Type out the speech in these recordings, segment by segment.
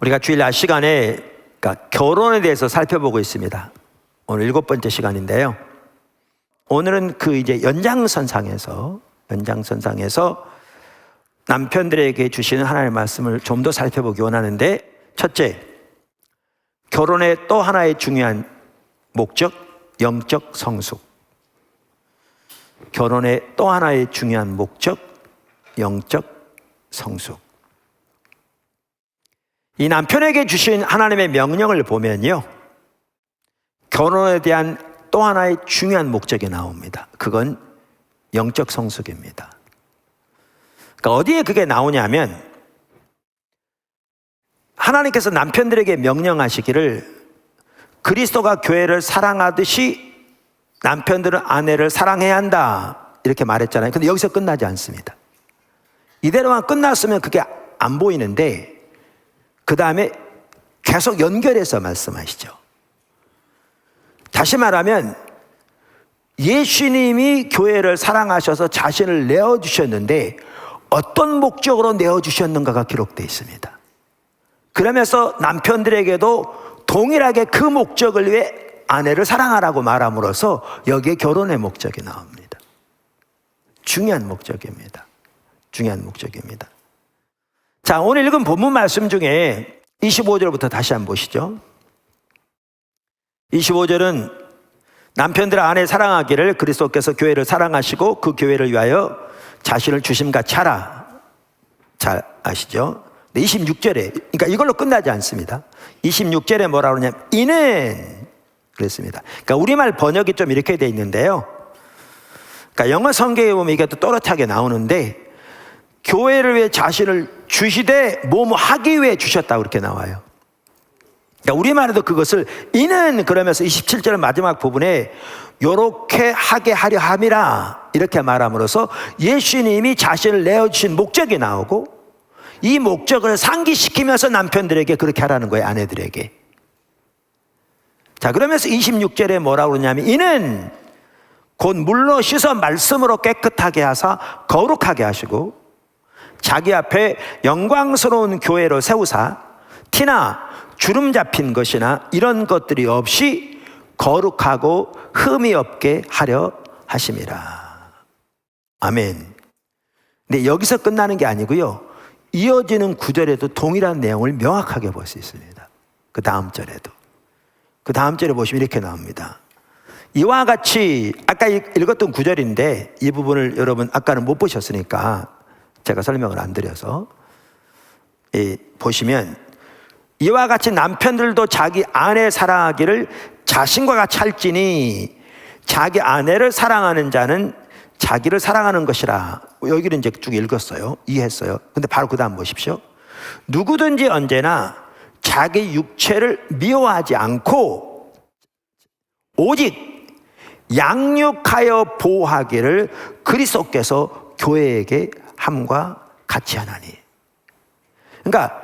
우리가 주일날 시간에 결혼에 대해서 살펴보고 있습니다. 오늘 7번째 시간인데요. 오늘은 이제 연장선상에서 남편들에게 주시는 하나님의 말씀을 좀 더 살펴보기 원하는데, 첫째, 결혼의 또 하나의 중요한 목적, 영적 성숙. 결혼의 또 하나의 중요한 목적, 영적 성숙. 이 남편에게 주신 하나님의 명령을 보면요, 결혼에 대한 또 하나의 중요한 목적이 나옵니다. 그건 영적 성숙입니다. 그러니까 어디에 그게 나오냐면, 하나님께서 남편들에게 명령하시기를 그리스도가 교회를 사랑하듯이 남편들은 아내를 사랑해야 한다, 이렇게 말했잖아요. 근데 여기서 끝나지 않습니다. 이대로만 끝났으면 그게 안 보이는데, 그 다음에 계속 연결해서 말씀하시죠. 다시 말하면 예수님이 교회를 사랑하셔서 자신을 내어주셨는데 어떤 목적으로 내어주셨는가가 기록되어 있습니다. 그러면서 남편들에게도 동일하게 그 목적을 위해 아내를 사랑하라고 말함으로써 여기에 결혼의 목적이 나옵니다. 중요한 목적입니다. 자, 오늘 읽은 본문 말씀 중에 25절부터 다시 한번 보시죠. 25절은 남편들 아내 사랑하기를 그리스도께서 교회를 사랑하시고 그 교회를 위하여 자신을 주심같이 하라. 잘 아시죠? 26절에, 그러니까 이걸로 끝나지 않습니다. 26절에 뭐라고 그러냐면 이는 그랬습니다. 그러니까 우리말 번역이 좀 이렇게 돼 있는데요, 그러니까 영어 성경에 보면 이게 또 또렷하게 나오는데, 교회를 위해 자신을 주시되 뭐뭐 하기 위해 주셨다고 이렇게 나와요. 그러니까 우리말에도 그것을 이는 그러면서 27절 마지막 부분에 요렇게 하게 하려 함이라 이렇게 말함으로써 예수님이 자신을 내어주신 목적이 나오고, 이 목적을 상기시키면서 남편들에게 그렇게 하라는 거예요, 아내들에게. 자, 그러면서 26절에 뭐라고 그러냐면 이는 곧 물로 씻어 말씀으로 깨끗하게 하사 거룩하게 하시고 자기 앞에 영광스러운 교회로 세우사 티나 주름 잡힌 것이나 이런 것들이 없이 거룩하고 흠이 없게 하려 하심이라. 아멘. 근데 여기서 끝나는 게 아니고요, 이어지는 구절에도 동일한 내용을 명확하게 볼 수 있습니다. 그 다음 절에 보시면 이렇게 나옵니다. 이와 같이 아까 읽었던 구절인데 이 부분을 여러분 아까는 못 보셨으니까 제가 설명을 안 드려서 보시면, 이와 같이 남편들도 자기 아내 사랑하기를 자신과 같이 할지니 자기 아내를 사랑하는 자는 자기를 사랑하는 것이라. 여기를 이제 쭉 읽었어요. 이해했어요. 근데 바로 그 다음 보십시오. 누구든지 언제나 자기 육체를 미워하지 않고 오직 양육하여 보호하기를 그리스도께서 교회에게 함과 같이 하나니. 그러니까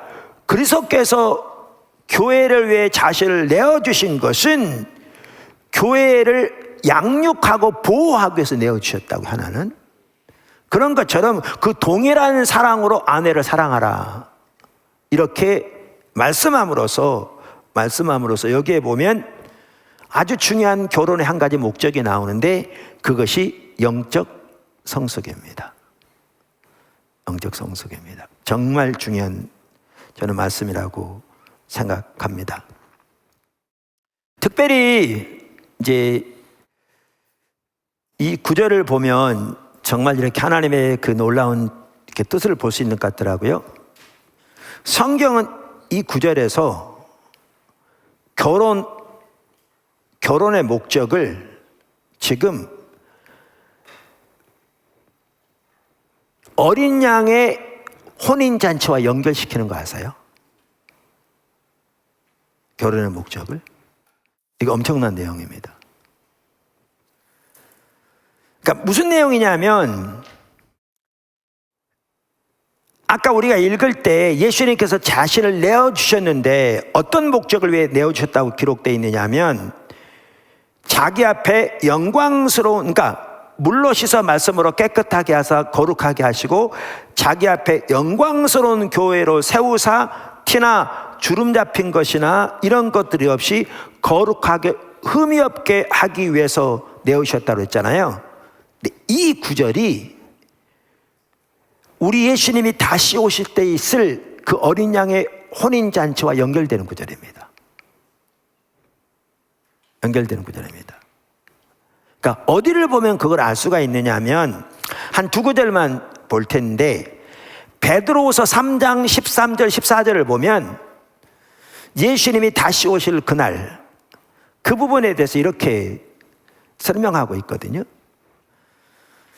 그리스도께서 교회를 위해 자신을 내어주신 것은 교회를 양육하고 보호하기 위해서 내어주셨다고 하나는, 그런 것처럼 그 동일한 사랑으로 아내를 사랑하라 이렇게 말씀함으로써 여기에 보면 아주 중요한 결혼의 한 가지 목적이 나오는데, 그것이 영적 성숙입니다. 정말 중요한 저는 말씀이라고 생각합니다. 특별히 이제 이 구절을 보면 정말 이렇게 하나님의 그 놀라운 이렇게 뜻을 볼 수 있는 것 같더라고요. 성경은 이 구절에서 결혼의 목적을 지금 어린 양의 혼인잔치와 연결시키는 거 아세요? 결혼의 목적을. 이거 엄청난 내용입니다. 그러니까 무슨 내용이냐면, 아까 우리가 읽을 때 예수님께서 자신을 내어주셨는데 어떤 목적을 위해 내어주셨다고 기록되어 있느냐면, 자기 앞에 영광스러운, 그러니까 물로 씻어 말씀으로 깨끗하게 하사 거룩하게 하시고 자기 앞에 영광스러운 교회로 세우사 티나 주름 잡힌 것이나 이런 것들이 없이 거룩하게 흠이 없게 하기 위해서 내오셨다고 했잖아요. 근데 이 구절이 우리 예수님이 다시 오실 때 있을 그 어린 양의 혼인잔치와 연결되는 구절입니다. 연결되는 구절입니다. 그러니까 어디를 보면 그걸 알 수가 있느냐 하면 한 두 구절만 볼 텐데, 베드로후서 3장 13절 14절을 보면 예수님이 다시 오실 그날, 그 부분에 대해서 이렇게 설명하고 있거든요.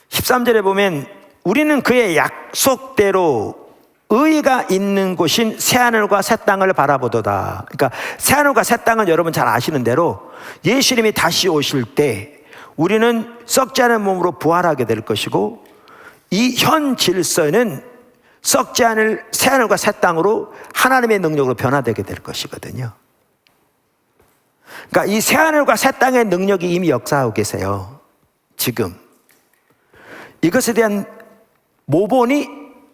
13절에 보면 우리는 그의 약속대로 의가 있는 곳인 새하늘과 새 땅을 바라보도다. 그러니까 새하늘과 새 땅은 여러분 잘 아시는 대로 예수님이 다시 오실 때 우리는 썩지 않은 몸으로 부활하게 될 것이고, 이 현 질서는 썩지 않을 새하늘과 새 땅으로 하나님의 능력으로 변화되게 될 것이거든요. 그러니까 이 새하늘과 새 땅의 능력이 이미 역사하고 계세요. 지금 이것에 대한 모본이,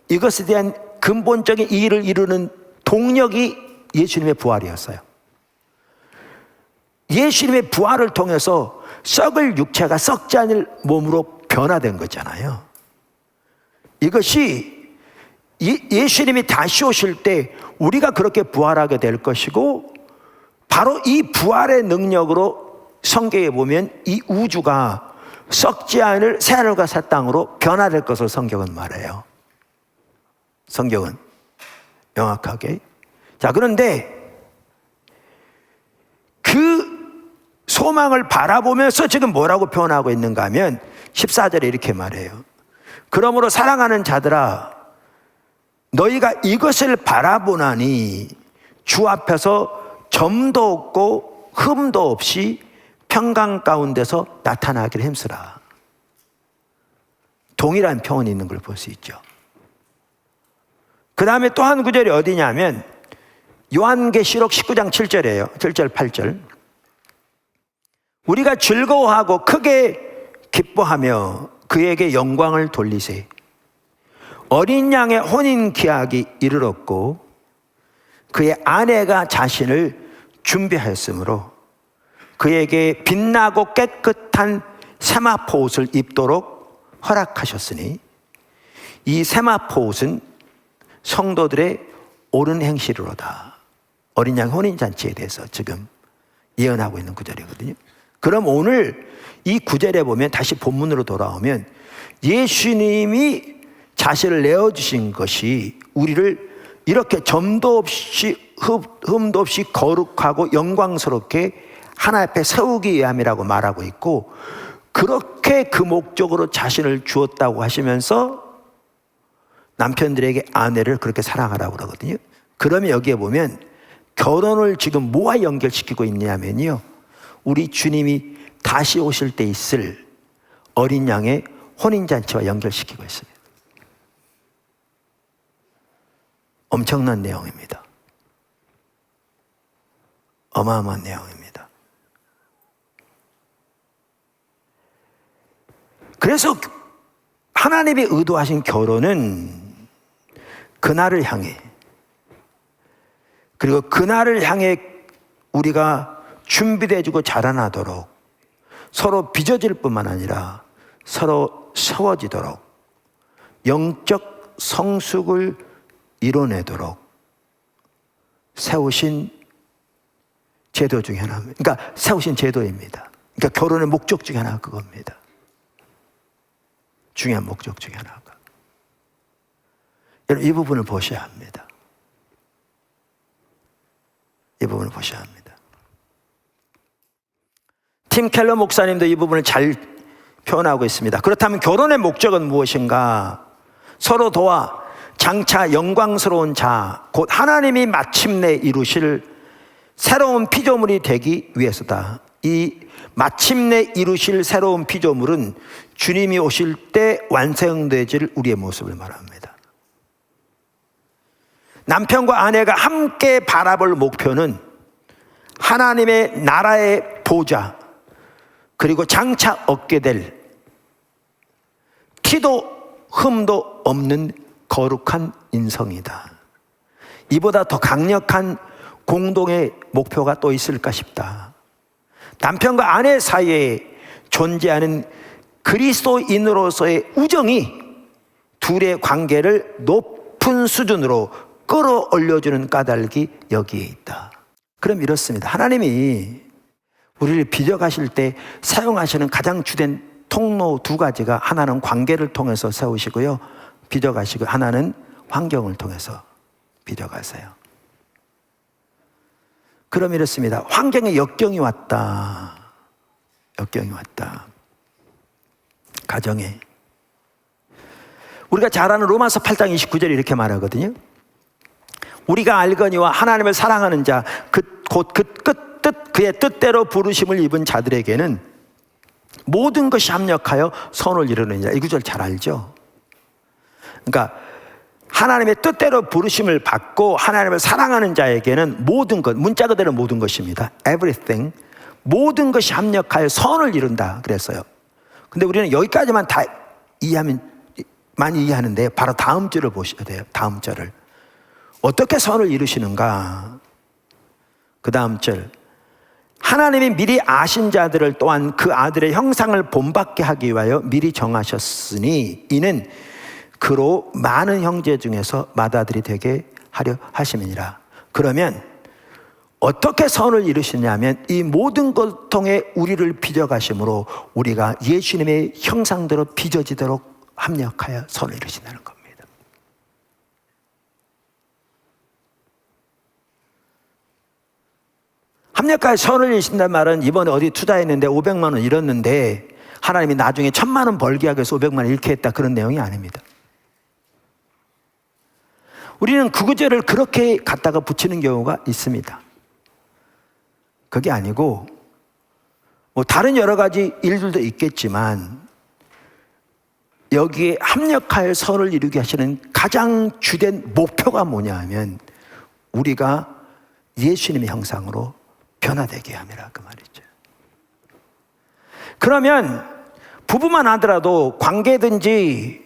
이것에 대한 근본적인 일을 이루는 동력이 예수님의 부활이었어요. 예수님의 부활을 통해서 썩을 육체가 썩지 않을 몸으로 변화된 거잖아요. 이것이 예수님이 다시 오실 때 우리가 그렇게 부활하게 될 것이고, 바로 이 부활의 능력으로 성경에 보면 이 우주가 썩지 않을 새하늘과 새 땅으로 변화될 것을 성경은 말해요. 성경은 명확하게. 자, 그런데 그 소망을 바라보면서 지금 뭐라고 표현하고 있는가 하면 14절에 이렇게 말해요. 그러므로 사랑하는 자들아, 너희가 이것을 바라보나니 주 앞에서 점도 없고 흠도 없이 평강 가운데서 나타나기를 힘쓰라. 동일한 표현이 있는 걸 볼 수 있죠. 그 다음에 또 한 구절이 어디냐면 요한계시록 19장 7절이에요. 7절 8절. 우리가 즐거워하고 크게 기뻐하며 그에게 영광을 돌리세. 어린 양의 혼인 기약이 이르렀고 그의 아내가 자신을 준비하였으므로 그에게 빛나고 깨끗한 세마포 옷을 입도록 허락하셨으니, 이 세마포 옷은 성도들의 옳은 행실로다. 어린 양 혼인잔치에 대해서 지금 예언하고 있는 구절이거든요. 그럼 오늘 이 구절에 보면, 다시 본문으로 돌아오면 예수님이 자신을 내어주신 것이 우리를 이렇게 점도 없이 흠도 없이 거룩하고 영광스럽게 하나님 앞에 세우기 위함이라고 말하고 있고, 그렇게 그 목적으로 자신을 주었다고 하시면서 남편들에게 아내를 그렇게 사랑하라고 그러거든요. 그러면 여기에 보면 결혼을 지금 뭐와 연결시키고 있냐면요, 우리 주님이 다시 오실 때 있을 어린 양의 혼인잔치와 연결시키고 있어요. 엄청난 내용입니다. 어마어마한 내용입니다. 그래서 하나님이 의도하신 결혼은 그날을 향해, 그리고 그날을 향해 우리가 준비되어지고 자라나도록, 서로 빚어질 뿐만 아니라 서로 세워지도록, 영적 성숙을 이뤄내도록 세우신 제도 중에 하나입니다. 그러니까 세우신 제도입니다. 그러니까 결혼의 목적 중에 하나가 그겁니다. 중요한 목적 중에 하나가. 여러분, 이 부분을 보셔야 합니다. 이 부분을 보셔야 합니다. 팀 켈러 목사님도 이 부분을 잘 표현하고 있습니다. 그렇다면 결혼의 목적은 무엇인가? 서로 도와 장차 영광스러운 자, 곧 하나님이 마침내 이루실 새로운 피조물이 되기 위해서다. 이 마침내 이루실 새로운 피조물은 주님이 오실 때 완성되질 우리의 모습을 말합니다. 남편과 아내가 함께 바라볼 목표는 하나님의 나라의 보좌, 그리고 장차 얻게 될 티도 흠도 없는 거룩한 인성이다. 이보다 더 강력한 공동의 목표가 또 있을까 싶다. 남편과 아내 사이에 존재하는 그리스도인으로서의 우정이 둘의 관계를 높은 수준으로 끌어올려주는 까닭이 여기에 있다. 그럼 이렇습니다. 하나님이 우리를 빚어가실 때 사용하시는 가장 주된 통로 두 가지가, 하나는 관계를 통해서 세우시고요, 빚어가시고, 하나는 환경을 통해서 빚어가세요. 그럼 이렇습니다. 환경에 역경이 왔다. 역경이 왔다. 가정에. 우리가 잘 아는 로마서 8장 29절에 이렇게 말하거든요. 우리가 알거니와 하나님을 사랑하는 자, 곧 그의 뜻대로 부르심을 입은 자들에게는 모든 것이 합력하여 선을 이루느니라. 이 구절 잘 알죠? 그러니까 하나님의 뜻대로 부르심을 받고 하나님을 사랑하는 자에게는 모든 것, 문자 그대로 모든 것입니다. Everything, 모든 것이 합력하여 선을 이룬다 그랬어요. 근데 우리는 여기까지만 다 많이 이해하는데 바로 다음 절을 보셔야 돼요. 다음 절을. 어떻게 선을 이루시는가? 그 다음 절. 하나님이 미리 아신 자들을 또한 그 아들의 형상을 본받게 하기 위하여 미리 정하셨으니 이는 그로 많은 형제 중에서 맏아들이 되게 하려 하심이니라. 그러면 어떻게 선을 이루시냐면 이 모든 것 통해 우리를 빚어가심으로 우리가 예수님의 형상대로 빚어지도록 합력하여 선을 이루신다는 겁니다. 합력하여 선을 이루신다는 말은 이번에 어디 투자했는데 500만 원 잃었는데 하나님이 나중에 1000만 원 벌게 하기 위해서 500만 원 잃게 했다, 그런 내용이 아닙니다. 우리는 그 구절을 그렇게 갖다가 붙이는 경우가 있습니다. 그게 아니고 뭐 다른 여러 가지 일들도 있겠지만 여기에 합력하여 선을 이루게 하시는 가장 주된 목표가 뭐냐 하면 우리가 예수님의 형상으로 변화되게 함이라, 그 말이죠. 그러면 부부만 하더라도 관계든지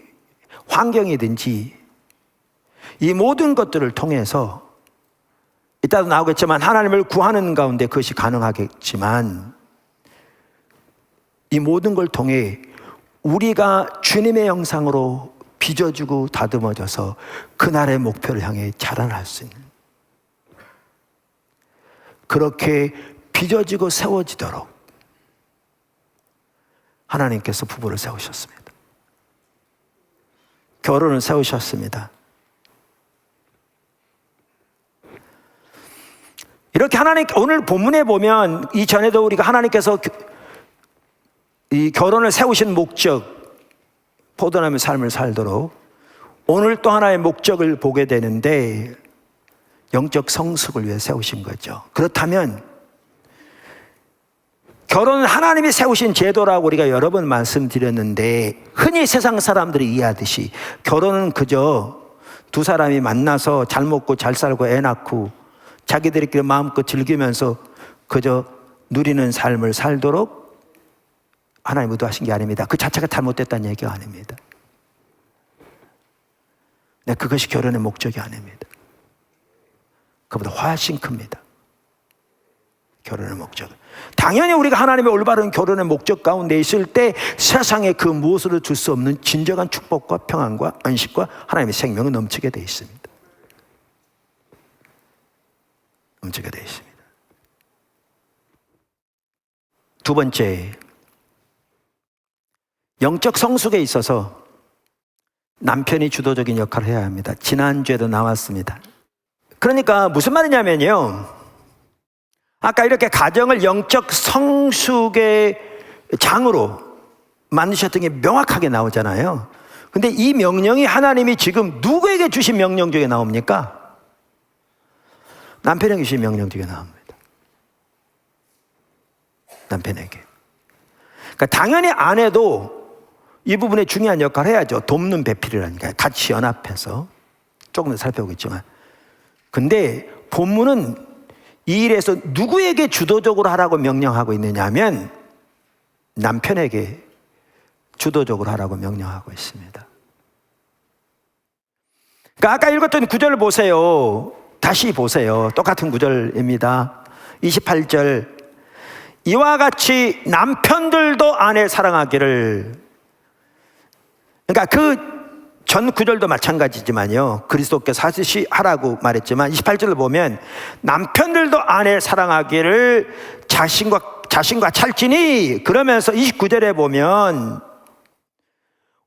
환경이든지 이 모든 것들을 통해서 이따도 나오겠지만 하나님을 구하는 가운데 그것이 가능하겠지만 이 모든 걸 통해 우리가 주님의 형상으로 빚어주고 다듬어져서 그날의 목표를 향해 자라날 수 있는, 그렇게 빚어지고 세워지도록 하나님께서 부부를 세우셨습니다. 결혼을 세우셨습니다. 이렇게 하나님, 오늘 본문에 보면 이전에도 우리가 하나님께서 이 결혼을 세우신 목적, 포도나무 삶을 살도록, 오늘 또 하나의 목적을 보게 되는데 영적 성숙을 위해 세우신 거죠. 그렇다면 결혼은 하나님이 세우신 제도라고 우리가 여러 번 말씀드렸는데 흔히 세상 사람들이 이해하듯이 결혼은 그저 두 사람이 만나서 잘 먹고 잘 살고 애 낳고 자기들끼리 마음껏 즐기면서 그저 누리는 삶을 살도록 하나님 의도하신 게 아닙니다. 그 자체가 잘못됐다는 얘기가 아닙니다. 네, 그것이 결혼의 목적이 아닙니다. 그보다 훨씬 큽니다. 결혼의 목적은. 당연히 우리가 하나님의 올바른 결혼의 목적 가운데 있을 때 세상에 그 무엇으로 줄 수 없는 진정한 축복과 평안과 안식과 하나님의 생명은 넘치게 되어 있습니다. 넘치게 되어 있습니다. 두 번째, 영적 성숙에 있어서 남편이 주도적인 역할을 해야 합니다. 지난주에도 나왔습니다. 그러니까 무슨 말이냐면요, 아까 이렇게 가정을 영적 성숙의 장으로 만드셨던 게 명확하게 나오잖아요. 근데 이 명령이 하나님이 지금 누구에게 주신 명령 중에 나옵니까? 남편에게 주신 명령 중에 나옵니다. 남편에게. 그러니까 당연히 아내도 이 부분에 중요한 역할을 해야죠. 돕는 배필이라니까, 같이 연합해서. 조금 더 살펴보겠지만. 근데 본문은 이 일에서 누구에게 주도적으로 하라고 명령하고 있느냐 하면 남편에게 주도적으로 하라고 명령하고 있습니다. 그러니까 아까 읽었던 구절을 보세요. 다시 보세요. 똑같은 구절입니다. 28절. 이와 같이 남편들도 아내 사랑하기를. 그러니까 그 전 구절도 마찬가지지만요, 그리스도께서 하듯이 하라고 말했지만 28절을 보면 남편들도 아내 사랑하기를 자신과 찰지니, 그러면서 29절에 보면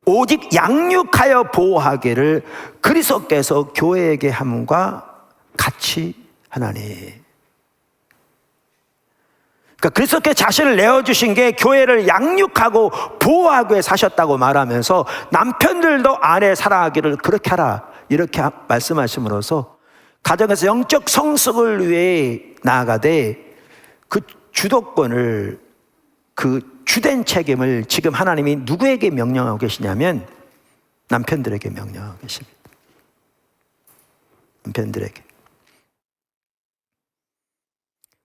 오직 양육하여 보호하기를 그리스도께서 교회에게 함과 같이 하나니. 그러니까 그리스도께서 자신을 내어주신 게 교회를 양육하고 보호하기 위해 사셨다고 말하면서 남편들도 아내 사랑하기를 그렇게 하라, 이렇게 말씀하심으로써 가정에서 영적 성숙을 위해 나아가되 그 주도권을, 그 주된 책임을 지금 하나님이 누구에게 명령하고 계시냐면 남편들에게 명령하고 계십니다. 남편들에게.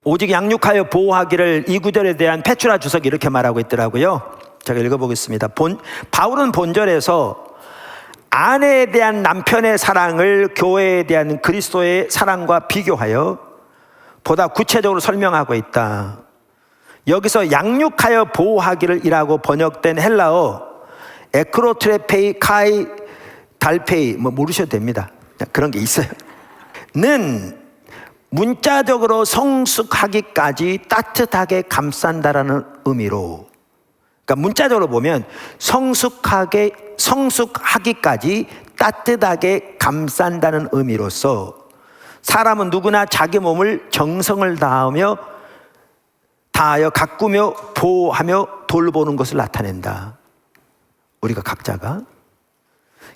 오직 양육하여 보호하기를, 이 구절에 대한 페투라 주석이 이렇게 말하고 있더라고요. 제가 읽어보겠습니다. 바울은 본절에서 아내에 대한 남편의 사랑을 교회에 대한 그리스도의 사랑과 비교하여 보다 구체적으로 설명하고 있다. 여기서 양육하여 보호하기를 이라고 번역된 헬라어 에크로트레페이 카이 달페이, 모르셔도 됩니다. 그런 게 있어요. 는 문자적으로 성숙하기까지 따뜻하게 감싼다라는 의미로, 그러니까 문자적으로 보면 성숙하기까지 따뜻하게 감싼다는 의미로서 사람은 누구나 자기 몸을 정성을 다하여 가꾸며 보호하며 돌보는 것을 나타낸다. 우리가 각자가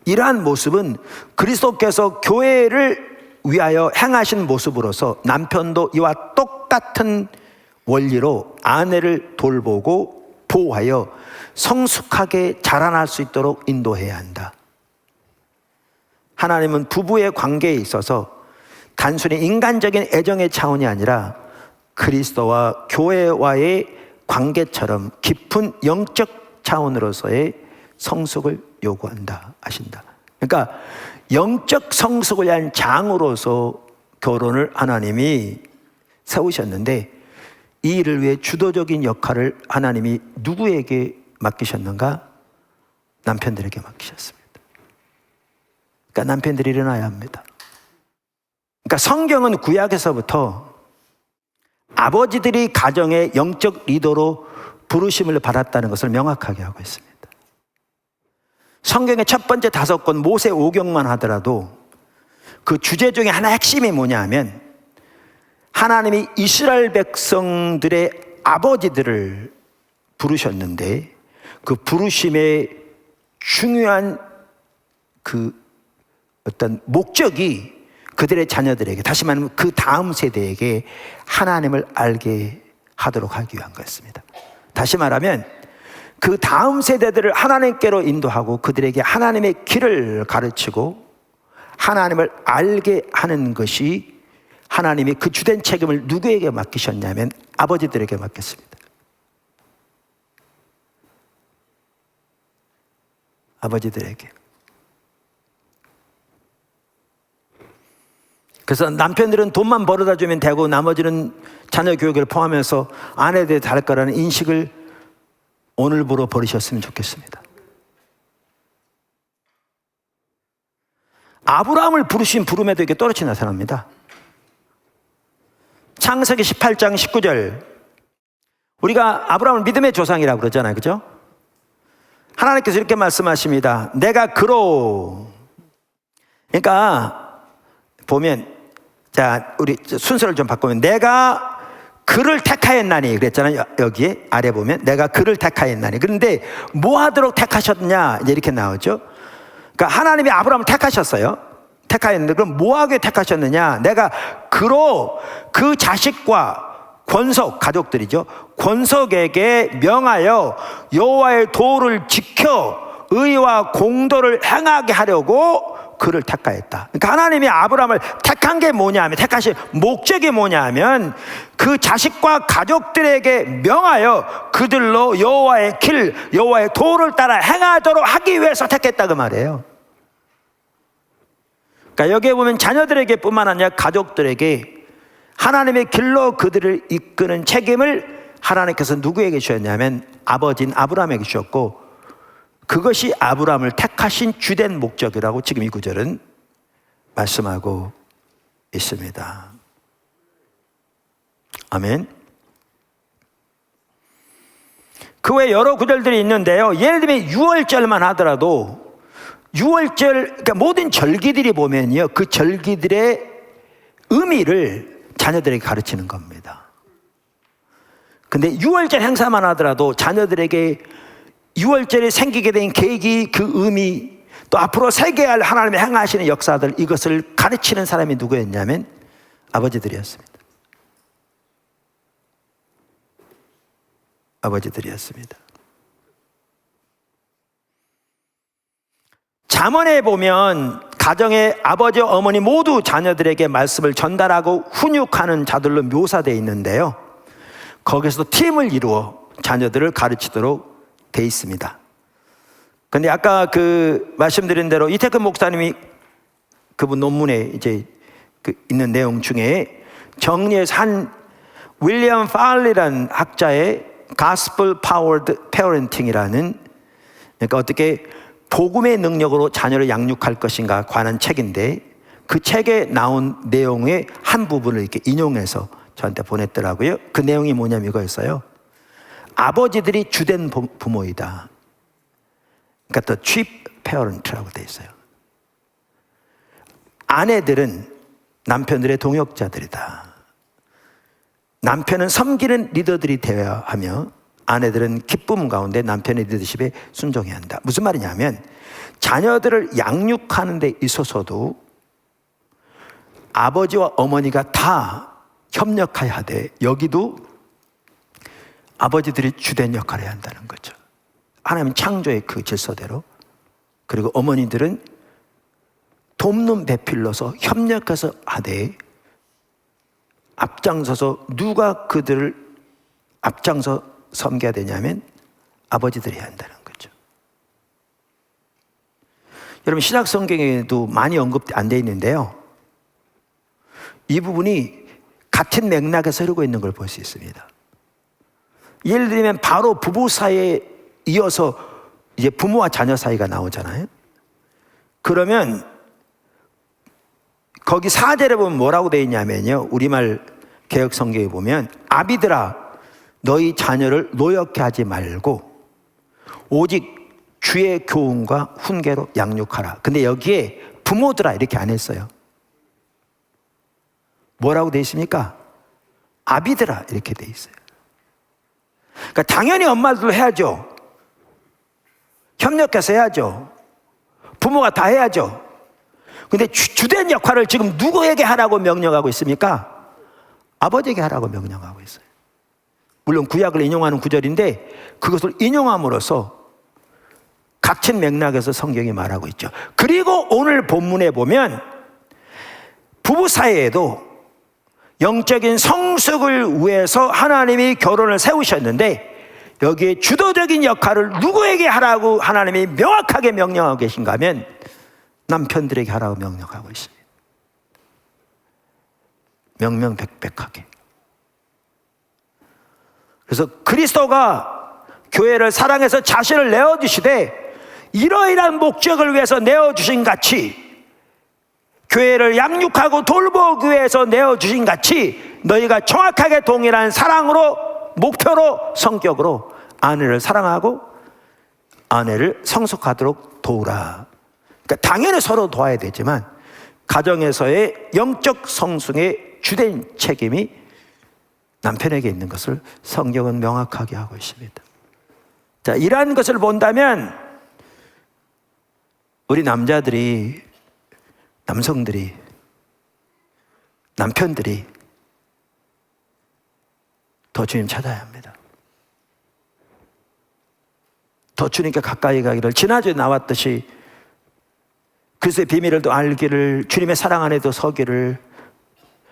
이러한 모습은 그리스도께서 교회를 위하여 행하신 모습으로서 남편도 이와 똑같은 원리로 아내를 돌보고 보호하여 성숙하게 자라날 수 있도록 인도해야 한다. 하나님은 부부의 관계에 있어서 단순히 인간적인 애정의 차원이 아니라 그리스도와 교회와의 관계처럼 깊은 영적 차원으로서의 성숙을 요구한다 하신다. 그러니까 영적 성숙을 위한 장으로서 결혼을 하나님이 세우셨는데, 이 일을 위해 주도적인 역할을 하나님이 누구에게 맡기셨는가? 남편들에게 맡기셨습니다. 그러니까 남편들이 일어나야 합니다. 그러니까 성경은 구약에서부터 아버지들이 가정의 영적 리더로 부르심을 받았다는 것을 명확하게 하고 있습니다. 성경의 첫 번째 5권 모세 5경만 하더라도 그 주제 중에 하나 핵심이 뭐냐 하면 하나님이 이스라엘 백성들의 아버지들을 부르셨는데 그 부르심의 중요한 그 어떤 목적이 그들의 자녀들에게, 다시 말하면 그 다음 세대에게 하나님을 알게 하도록 하기 위한 거였습니다. 다시 말하면 그 다음 세대들을 하나님께로 인도하고 그들에게 하나님의 길을 가르치고 하나님을 알게 하는 것이, 하나님이 그 주된 책임을 누구에게 맡기셨냐면 아버지들에게 맡겼습니다. 아버지들에게. 그래서 남편들은 돈만 벌어다 주면 되고 나머지는 자녀 교육을 포함해서 아내들이 다를 거라는 인식을 오늘부로 버리셨으면 좋겠습니다. 아브라함을 부르신 부름에도 이게 또렷이 나타납니다. 창세기 18장 19절. 우리가 아브라함을 믿음의 조상이라고 그러잖아요. 그죠? 하나님께서 이렇게 말씀하십니다. 내가 그로. 그러니까 보면, 자, 우리 순서를 좀 바꾸면 내가 그를 택하였나니 그랬잖아요. 여기에 아래 보면 내가 그를 택하였나니. 그런데 뭐 하도록 택하셨냐 이제 이렇게 나오죠. 그러니까 하나님이 아브라함을 택하셨어요. 택하였는데 그럼 뭐 하게 택하셨느냐? 내가 그로 그 자식과 권속, 가족들이죠, 권속에게 명하여 여호와의 도를 지켜 의와 공도를 행하게 하려고 그를 택하였다. 그러니까 하나님이 아브라함을 택한 게 뭐냐 하면, 택하신 목적이 뭐냐 하면 그 자식과 가족들에게 명하여 그들로 여호와의 길, 여호와의 도를 따라 행하도록 하기 위해서 택했다 그 말이에요. 그러니까 여기에 보면 자녀들에게 뿐만 아니라 가족들에게 하나님의 길로 그들을 이끄는 책임을 하나님께서 누구에게 주셨냐면 아버지인 아브라함에게 주셨고, 그것이 아브라함을 택하신 주된 목적이라고 지금 이 구절은 말씀하고 있습니다. 아멘. 그 외에 여러 구절들이 있는데요, 예를 들면 6월절만 하더라도 6월절, 그러니까 모든 절기들이 보면요, 그 절기들의 의미를 자녀들에게 가르치는 겁니다. 근데 6월절 행사만 하더라도 자녀들에게 6월절에 생기게 된 계기, 그 의미, 또 앞으로 세계할 하나님의 행하시는 역사들, 이것을 가르치는 사람이 누구였냐면 아버지들이었습니다. 아버지들이었습니다. 잠언에 보면 가정의 아버지, 어머니 모두 자녀들에게 말씀을 전달하고 훈육하는 자들로 묘사되어 있는데요, 거기서도 팀을 이루어 자녀들을 가르치도록 되어 있습니다. 근데 아까 그 말씀드린 대로 이태근 목사님이 그분 논문에 이제 있는 내용 중에 정리해서 한 윌리엄 팔리라는 학자의 Gospel Powered Parenting이라는, 그러니까 어떻게 복음의 능력으로 자녀를 양육할 것인가 관한 책인데, 그 책에 나온 내용의 한 부분을 이렇게 인용해서 저한테 보냈더라고요. 그 내용이 뭐냐면 이거였어요. 아버지들이 주된 부모이다. 그러니까 the chief parent라고 되어 있어요. 아내들은 남편들의 동역자들이다. 남편은 섬기는 리더들이 되어야 하며 아내들은 기쁨 가운데 남편의 리더십에 순종해야 한다. 무슨 말이냐면 자녀들을 양육하는 데 있어서도 아버지와 어머니가 다 협력해야 하되, 여기도 아버지들이 주된 역할을 해야 한다는 거죠. 하나님 창조의 그 질서대로. 그리고 어머니들은 돕는 배필로서 협력해서 하되, 앞장서서 누가 그들을 앞장서 섬겨야 되냐면 아버지들이 해야 한다는 거죠. 여러분, 신약 성경에도 많이 언급 안 돼 있는데요, 이 부분이 같은 맥락에서 흐르고 있는 걸 볼 수 있습니다. 예를 들면 바로 부부 사이에 이어서 이제 부모와 자녀 사이가 나오잖아요. 그러면 거기 4절에 보면 뭐라고 되어 있냐면요, 우리말 개역 성경에 보면 아비들아 너희 자녀를 노엽게 하지 말고 오직 주의 교훈과 훈계로 양육하라. 근데 여기에 부모들아 이렇게 안 했어요. 뭐라고 되어 있습니까? 아비들아 이렇게 되어 있어요. 그러니까 당연히 엄마들도 해야죠. 협력해서 해야죠. 부모가 다 해야죠. 근데 주된 역할을 지금 누구에게 하라고 명령하고 있습니까? 아버지에게 하라고 명령하고 있어요. 물론 구약을 인용하는 구절인데 그것을 인용함으로써 같은 맥락에서 성경이 말하고 있죠. 그리고 오늘 본문에 보면 부부 사이에도 영적인 성숙을 위해서 하나님이 결혼을 세우셨는데, 여기에 주도적인 역할을 누구에게 하라고 하나님이 명확하게 명령하고 계신가 하면 남편들에게 하라고 명령하고 있습니다. 명명백백하게. 그래서 그리스도가 교회를 사랑해서 자신을 내어주시되 이러이러한 목적을 위해서 내어주신 같이, 교회를 양육하고 돌보기 위해서 내어주신 같이 너희가 정확하게 동일한 사랑으로, 목표로, 성격으로 아내를 사랑하고 아내를 성숙하도록 도우라. 그러니까 당연히 서로 도와야 되지만 가정에서의 영적 성숙의 주된 책임이 남편에게 있는 것을 성경은 명확하게 하고 있습니다. 자, 이러한 것을 본다면 우리 남자들이, 남성들이, 남편들이 더 주님 찾아야 합니다. 더 주님께 가까이 가기를, 지난주에 나왔듯이 그리스도의 비밀을 더 알기를, 주님의 사랑 안에도 서기를,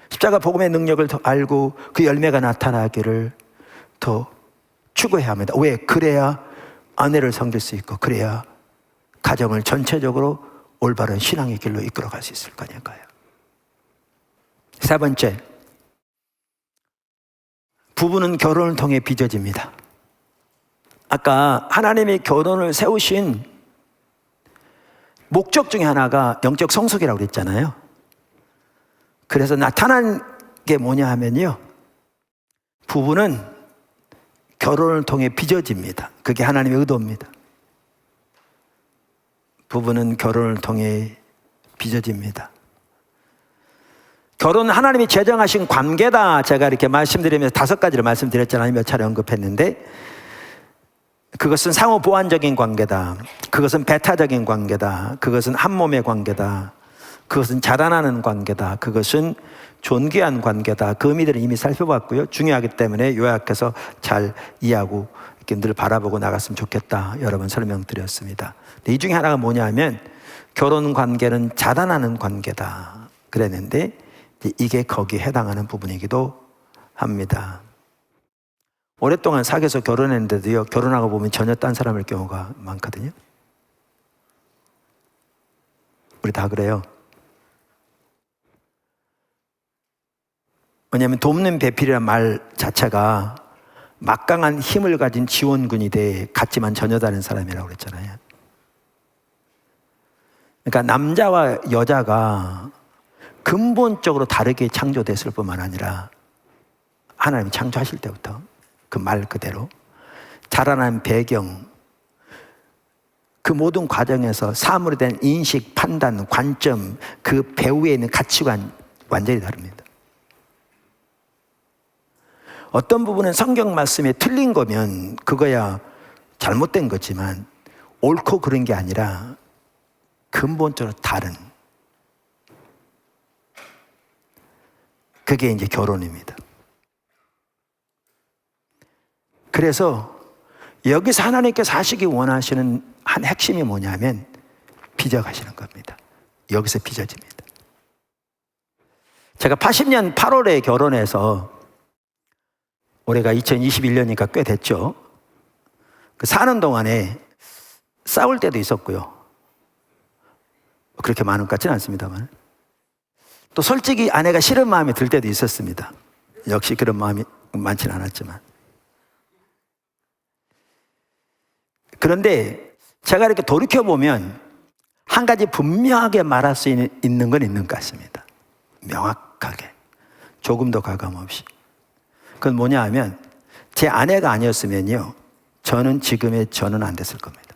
십자가 복음의 능력을 더 알고 그 열매가 나타나기를 더 추구해야 합니다. 왜? 그래야 아내를 섬길 수 있고, 그래야 가정을 전체적으로 올바른 신앙의 길로 이끌어갈 수 있을 거니까요. 세 번째, 부부는 결혼을 통해 빚어집니다. 아까 하나님이 결혼을 세우신 목적 중에 하나가 영적 성숙이라고 그랬잖아요. 그래서 나타난 게 뭐냐 하면요, 부부는 결혼을 통해 빚어집니다. 그게 하나님의 의도입니다. 부부는 결혼을 통해 빚어집니다. 결혼은 하나님이 제정하신 관계다. 제가 이렇게 말씀드리면서 5가지를 말씀드렸잖아요. 몇 차례 언급했는데, 그것은 상호 보완적인 관계다. 그것은 배타적인 관계다. 그것은 한 몸의 관계다. 그것은 자라나는 관계다. 그것은 존귀한 관계다. 그 의미들을 이미 살펴봤고요. 중요하기 때문에 요약해서 잘 이해하고 이렇게 늘 바라보고 나갔으면 좋겠다. 여러 번 설명드렸습니다. 이 중에 하나가 뭐냐 하면 결혼 관계는 자라나는 관계다 그랬는데, 이게 거기에 해당하는 부분이기도 합니다. 오랫동안 사귀어서 결혼했는데도요, 결혼하고 보면 전혀 딴 사람일 경우가 많거든요. 우리 다 그래요. 왜냐하면 돕는 배필이라는 말 자체가 막강한 힘을 가진 지원군이 돼 같지만 전혀 다른 사람이라고 그랬잖아요. 그러니까 남자와 여자가 근본적으로 다르게 창조됐을 뿐만 아니라 하나님이 창조하실 때부터 그 말 그대로 자라난 배경, 그 모든 과정에서 사물에 대한 인식, 판단, 관점, 그 배후에 있는 가치관 완전히 다릅니다. 어떤 부분은 성경 말씀에 틀린 거면 그거야 잘못된 거지만 옳고 그런 게 아니라 근본적으로 다른, 그게 이제 결혼입니다. 그래서 여기서 하나님께서 하시기 원하시는 한 핵심이 뭐냐면 빚어가시는 겁니다. 여기서 빚어집니다. 제가 80년 8월에 결혼해서 올해가 2021년이니까 꽤 됐죠. 그 사는 동안에 싸울 때도 있었고요. 그렇게 많은 것 같지는 않습니다만, 또 솔직히 아내가 싫은 마음이 들 때도 있었습니다. 역시 그런 마음이 많지는 않았지만. 그런데 제가 이렇게 돌이켜보면 한 가지 분명하게 말할 수 있는 건 있는 것 같습니다. 명확하게, 조금도 가감 없이. 그건 뭐냐 하면 제 아내가 아니었으면요, 저는 지금의 저는 안 됐을 겁니다.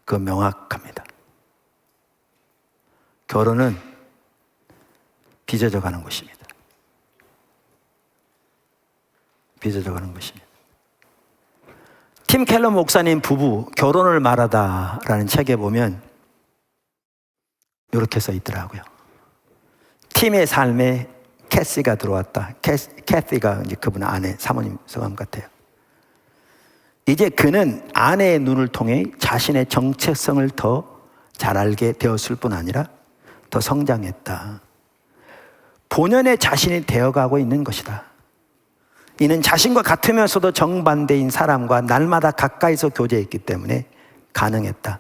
그건 명확합니다. 결혼은 빚어져 가는 것입니다. 빚어져 가는 것입니다. 팀 켈러 목사님 부부 결혼을 말하다라는 책에 보면 이렇게 써 있더라고요. 팀의 삶에 캐시가 들어왔다. 캐시가 이제 그분 아내, 사모님 성함 같아요. 이제 그는 아내의 눈을 통해 자신의 정체성을 더 잘 알게 되었을 뿐 아니라 더 성장했다. 본연의 자신이 되어가고 있는 것이다. 이는 자신과 같으면서도 정반대인 사람과 날마다 가까이서 교제했기 때문에 가능했다.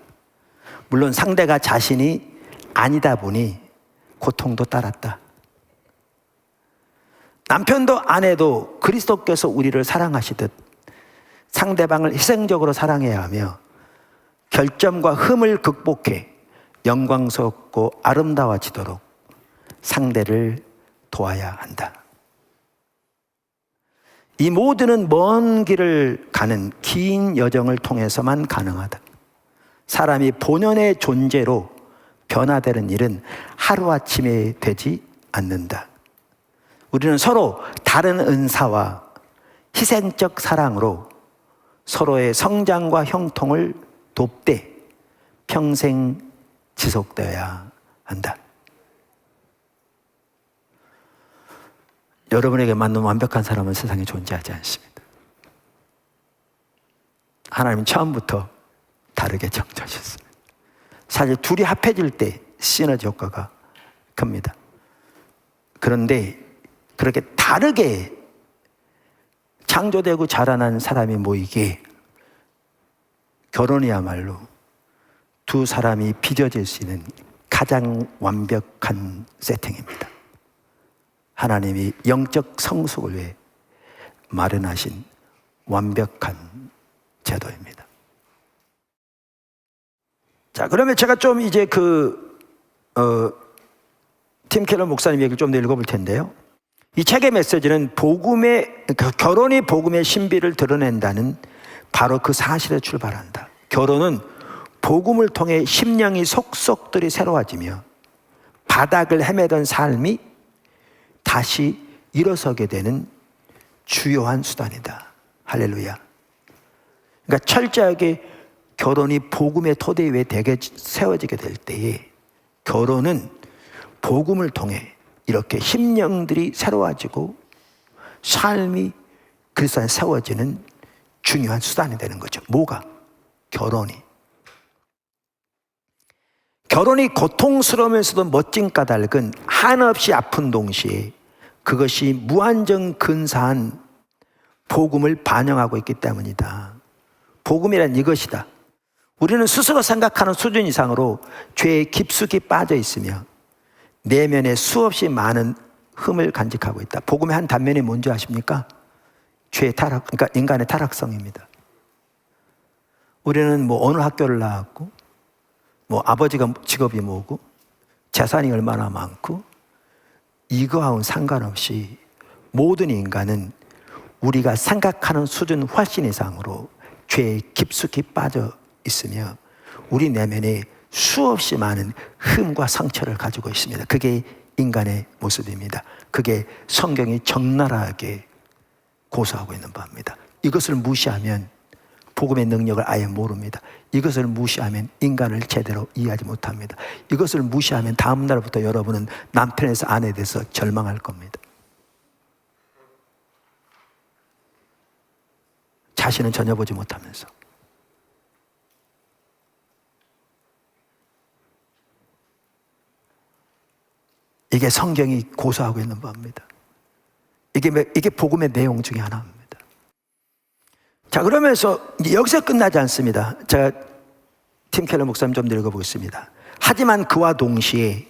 물론 상대가 자신이 아니다 보니 고통도 따랐다. 남편도 아내도 그리스도께서 우리를 사랑하시듯 상대방을 희생적으로 사랑해야 하며 결점과 흠을 극복해 영광스럽고 아름다워지도록 상대를 도와야 한다. 이 모두는 먼 길을 가는 긴 여정을 통해서만 가능하다. 사람이 본연의 존재로 변화되는 일은 하루아침에 되지 않는다. 우리는 서로 다른 은사와 희생적 사랑으로 서로의 성장과 형통을 돕되 평생 지속되어야 한다. 여러분에게 맞는 완벽한 사람은 세상에 존재하지 않습니다. 하나님은 처음부터 다르게 창조하셨어요. 사실 둘이 합해질 때 시너지 효과가 큽니다. 그런데 그렇게 다르게 창조되고 자라난 사람이 모이기에 결혼이야말로 두 사람이 빚어질 수 있는 가장 완벽한 세팅입니다. 하나님이 영적 성숙을 위해 마련하신 완벽한 제도입니다. 자, 그러면 제가 좀 이제 팀 켈러 목사님 얘기를 좀 더 읽어볼 텐데요. 이 책의 메시지는 결혼이 복음의 신비를 드러낸다는 바로 그 사실에 출발한다. 결혼은 복음을 통해 심령이 속속들이 새로워지며 바닥을 헤매던 삶이 다시 일어서게 되는 주요한 수단이다. 할렐루야. 그러니까 철저하게 결혼이 복음의 토대 위에 되게 세워지게 될 때에 결혼은 복음을 통해 이렇게 심령들이 새로워지고 삶이 그리스도 안에 세워지는 중요한 수단이 되는 거죠. 뭐가? 결혼이 고통스러우면서도 멋진 까닭은 한없이 아픈 동시에 그것이 무한정 근사한 복음을 반영하고 있기 때문이다. 복음이란 이것이다. 우리는 스스로 생각하는 수준 이상으로 죄에 깊숙이 빠져 있으며 내면에 수없이 많은 흠을 간직하고 있다. 복음의 한 단면이 뭔지 아십니까? 죄의 타락, 그러니까 인간의 타락성입니다. 우리는 어느 학교를 나왔고, 아버지가 직업이 뭐고, 재산이 얼마나 많고, 이거하고는 상관없이 모든 인간은 우리가 생각하는 수준 훨씬 이상으로 죄에 깊숙이 빠져 있으며 우리 내면에 수없이 많은 흠과 상처를 가지고 있습니다. 그게 인간의 모습입니다. 그게 성경이 적나라하게 고소하고 있는 바입니다. 이것을 무시하면 복음의 능력을 아예 모릅니다. 이것을 무시하면 인간을 제대로 이해하지 못합니다. 이것을 무시하면 다음 날부터 여러분은 남편에서 아내에 대해서 절망할 겁니다. 자신은 전혀 보지 못하면서. 이게 성경이 고소하고 있는 바입니다. 이게 복음의 내용 중에 하나입니다. 자, 그러면서 여기서 끝나지 않습니다. 제가 팀 켈러 목사님 좀 읽어보겠습니다. 하지만 그와 동시에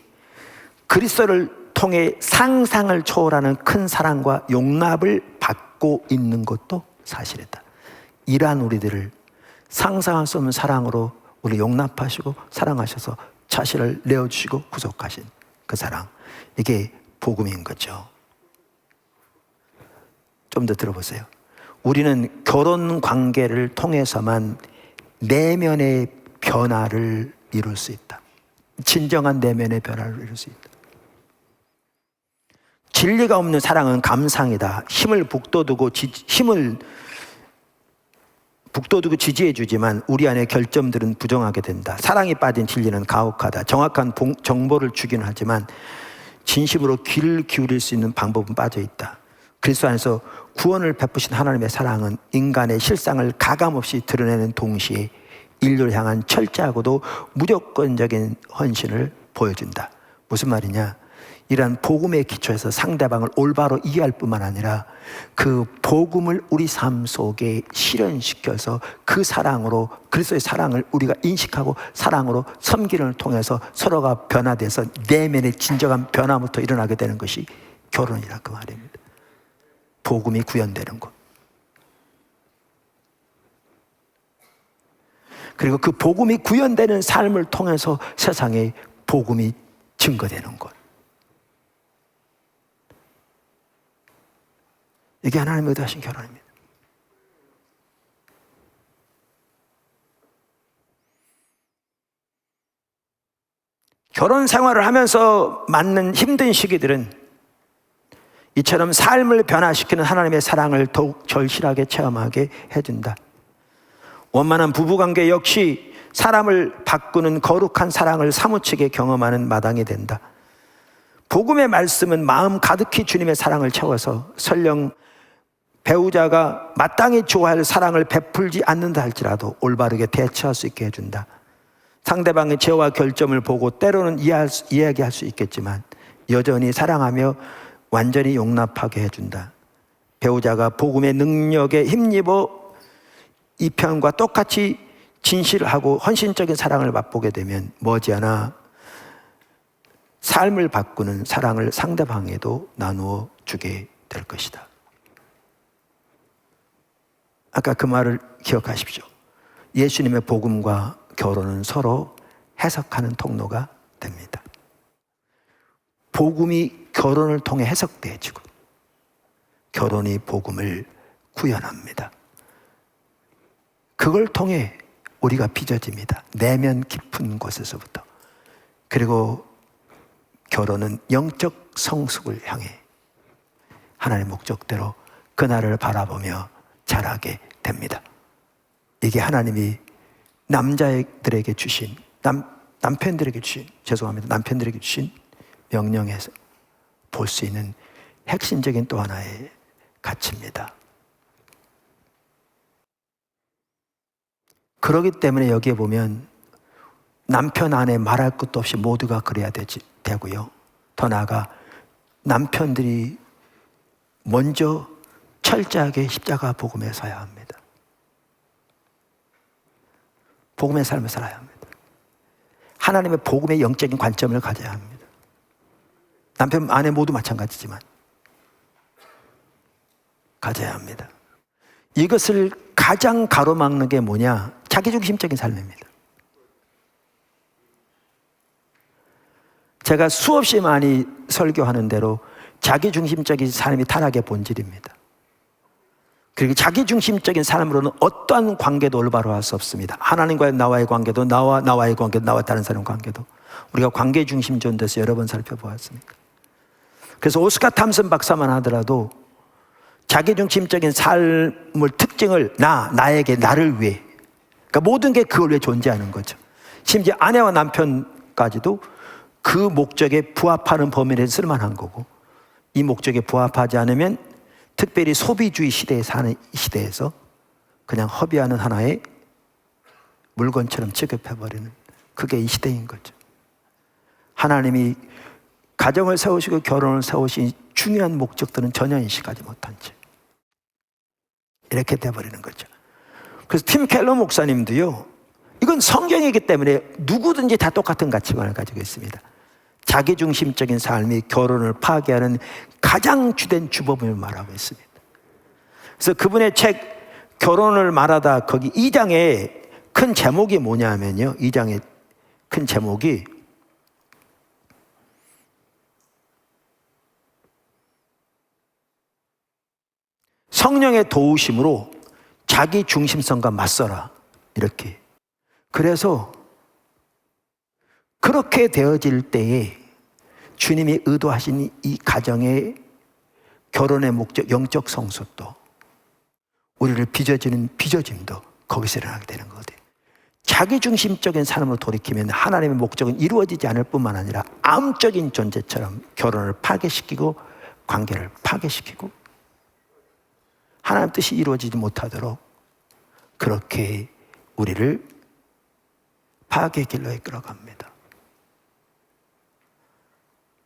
그리스도를 통해 상상을 초월하는 큰 사랑과 용납을 받고 있는 것도 사실이다. 이러한 우리들을 상상할 수 없는 사랑으로 우리 용납하시고 사랑하셔서 자신을 내어주시고 구속하신 그 사랑, 이게 복음인 거죠. 좀 더 들어보세요. 우리는 결혼 관계를 통해서만 내면의 변화를 이룰 수 있다. 진정한 내면의 변화를 이룰 수 있다. 진리가 없는 사랑은 감상이다. 힘을 북돋우고 지지해 주지만 우리 안의 결점들은 부정하게 된다. 사랑이 빠진 진리는 가혹하다. 정확한 정보를 주기는 하지만 진심으로 귀를 기울일 수 있는 방법은 빠져 있다. 그리스도 안에서 구원을 베푸신 하나님의 사랑은 인간의 실상을 가감없이 드러내는 동시에 인류를 향한 철저하고도 무조건적인 헌신을 보여준다. 무슨 말이냐? 이러한 복음의 기초에서 상대방을 올바로 이해할 뿐만 아니라 그 복음을 우리 삶 속에 실현시켜서 그 사랑으로, 그리스도의 사랑을 우리가 인식하고 사랑으로 섬기는 통해서 서로가 변화돼서 내면의 진정한 변화부터 일어나게 되는 것이 결혼이라 그 말입니다. 복음이 구현되는 것. 그리고 그 복음이 구현되는 삶을 통해서 세상에 복음이 증거되는 것. 이게 하나님의 의도하신 결혼입니다. 결혼 생활을 하면서 맞는 힘든 시기들은 이처럼 삶을 변화시키는 하나님의 사랑을 더욱 절실하게 체험하게 해준다. 원만한 부부관계 역시 사람을 바꾸는 거룩한 사랑을 사무치게 경험하는 마당이 된다. 복음의 말씀은 마음 가득히 주님의 사랑을 채워서 설령 배우자가 마땅히 좋아할 사랑을 베풀지 않는다 할지라도 올바르게 대처할 수 있게 해준다. 상대방의 죄와 결점을 보고 때로는 이야기할 수 있겠지만 여전히 사랑하며 완전히 용납하게 해준다. 배우자가 복음의 능력에 힘입어 이 편과 똑같이 진실하고 헌신적인 사랑을 맛보게 되면 머지않아 삶을 바꾸는 사랑을 상대방에도 나누어 주게 될 것이다. 아까 그 말을 기억하십시오. 예수님의 복음과 결혼은 서로 해석하는 통로가 됩니다. 복음이 결혼을 통해 해석되어지고 결혼이 복음을 구현합니다. 그걸 통해 우리가 빚어집니다. 내면 깊은 곳에서부터. 그리고 결혼은 영적 성숙을 향해 하나님의 목적대로 그날을 바라보며 자라게 됩니다. 이게 하나님이 남자들에게 주신 남편들에게 주신 명령에서 볼 수 있는 핵심적인 또 하나의 가치입니다. 그렇기 때문에 여기에 보면 남편 아내 말할 것도 없이 모두가 그래야 되고요. 더 나아가 남편들이 먼저 철저하게 십자가 복음에 서야 합니다. 복음의 삶을 살아야 합니다. 하나님의 복음의 영적인 관점을 가져야 합니다. 남편, 아내 모두 마찬가지지만 가져야 합니다. 이것을 가장 가로막는 게 뭐냐? 자기중심적인 삶입니다. 제가 수없이 많이 설교하는 대로 자기중심적인 삶이 타락의 본질입니다. 그리고 자기중심적인 삶으로는 어떠한 관계도 올바로 할 수 없습니다. 하나님과 나와의 관계도, 나와의 관계도, 나와 다른 사람 관계도. 우리가 관계중심전도에서 여러 번 살펴보았습니다. 그래서 오스카 탐슨 박사만 하더라도 자기중심적인 삶을 특징을 나에게, 나를 위해, 그러니까 모든 게 그걸 위해 존재하는 거죠. 심지어 아내와 남편까지도 그 목적에 부합하는 범위 내에서 쓸만한 거고, 이 목적에 부합하지 않으면 특별히 소비주의 시대에 사는 이 시대에서 그냥 허비하는 하나의 물건처럼 취급해버리는, 그게 이 시대인 거죠. 하나님이 가정을 세우시고 결혼을 세우신 중요한 목적들은 전혀 인식하지 못한 채 이렇게 돼버리는 거죠. 그래서 팀 켈러 목사님도요, 이건 성경이기 때문에 누구든지 다 똑같은 가치관을 가지고 있습니다. 자기중심적인 삶이 결혼을 파괴하는 가장 주된 주범을 말하고 있습니다. 그래서 그분의 책 결혼을 말하다 거기 2장에 큰 제목이 뭐냐면요, 2장의 큰 제목이 성령의 도우심으로 자기중심성과 맞서라, 이렇게. 그래서 그렇게 되어질 때에 주님이 의도하신 이 가정의 결혼의 목적, 영적 성숙도, 우리를 빚어지는 빚어짐도 거기서 일어나게 되는 거거든요. 자기중심적인 삶으로 돌이키면 하나님의 목적은 이루어지지 않을 뿐만 아니라 암적인 존재처럼 결혼을 파괴시키고 관계를 파괴시키고 하나님 뜻이 이루어지지 못하도록 그렇게 우리를 파괴의 길로 이끌어갑니다.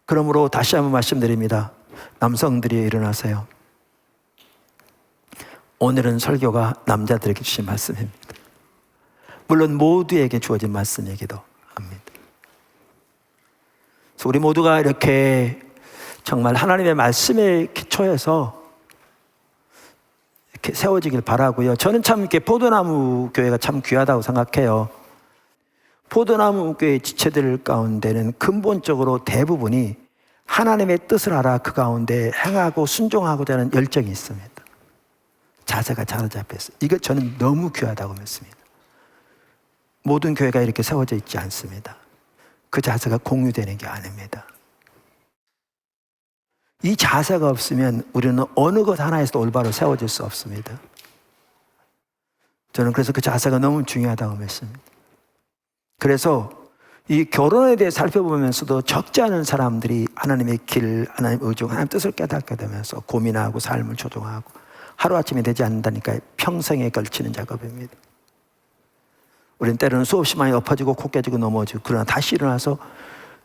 그러므로 다시 한번 말씀드립니다. 남성들이 일어나세요. 오늘은 설교가 남자들에게 주신 말씀입니다. 물론 모두에게 주어진 말씀이기도 합니다. 그래서 우리 모두가 이렇게 정말 하나님의 말씀에 기초해서 이렇게 세워지길 바라고요. 저는 참 이렇게 포도나무 교회가 참 귀하다고 생각해요. 포도나무 교회 지체들 가운데는 근본적으로 대부분이 하나님의 뜻을 알아 그 가운데 행하고 순종하고자 하는 열정이 있습니다. 자세가 잘 잡혀 있어요. 이거 저는 너무 귀하다고 믿습니다. 모든 교회가 이렇게 세워져 있지 않습니다. 그 자세가 공유되는 게 아닙니다. 이 자세가 없으면 우리는 어느 것 하나에서도 올바로 세워질 수 없습니다. 저는 그래서 그 자세가 너무 중요하다고 믿습니다. 그래서 이 결혼에 대해 살펴보면서도 적지 않은 사람들이 하나님의 길, 하나님의 의중, 하나님의 뜻을 깨닫게 되면서 고민하고 삶을 조종하고 하루아침에 되지 않는다니까 평생에 걸치는 작업입니다. 우리는 때로는 수없이 많이 엎어지고 코 깨지고 넘어지고, 그러나 다시 일어나서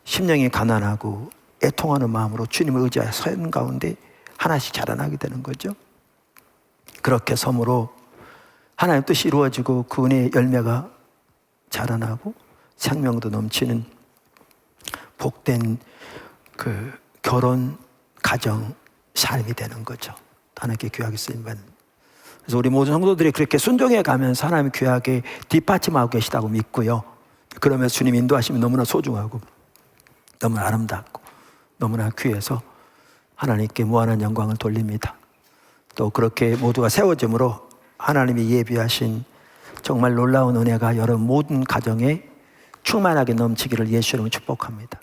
심령이 가난하고 애통하는 마음으로 주님을 의지하여 선 가운데 하나씩 자라나게 되는 거죠. 그렇게 섬으로 하나님의 뜻이 이루어지고 그 은혜의 열매가 자라나고 생명도 넘치는 복된 그 결혼, 가정, 삶이 되는 거죠. 하나님께 귀하게 쓰임받는. 그래서 우리 모든 성도들이 그렇게 순종해 가면서 하나님 귀하게 뒷받침하고 계시다고 믿고요. 그러면서 주님 인도하시면 너무나 소중하고 너무나 아름답고 너무나 귀해서 하나님께 무한한 영광을 돌립니다. 또 그렇게 모두가 세워짐으로 하나님이 예비하신 정말 놀라운 은혜가 여러분 모든 가정에 충만하게 넘치기를 예수 이름으로 축복합니다.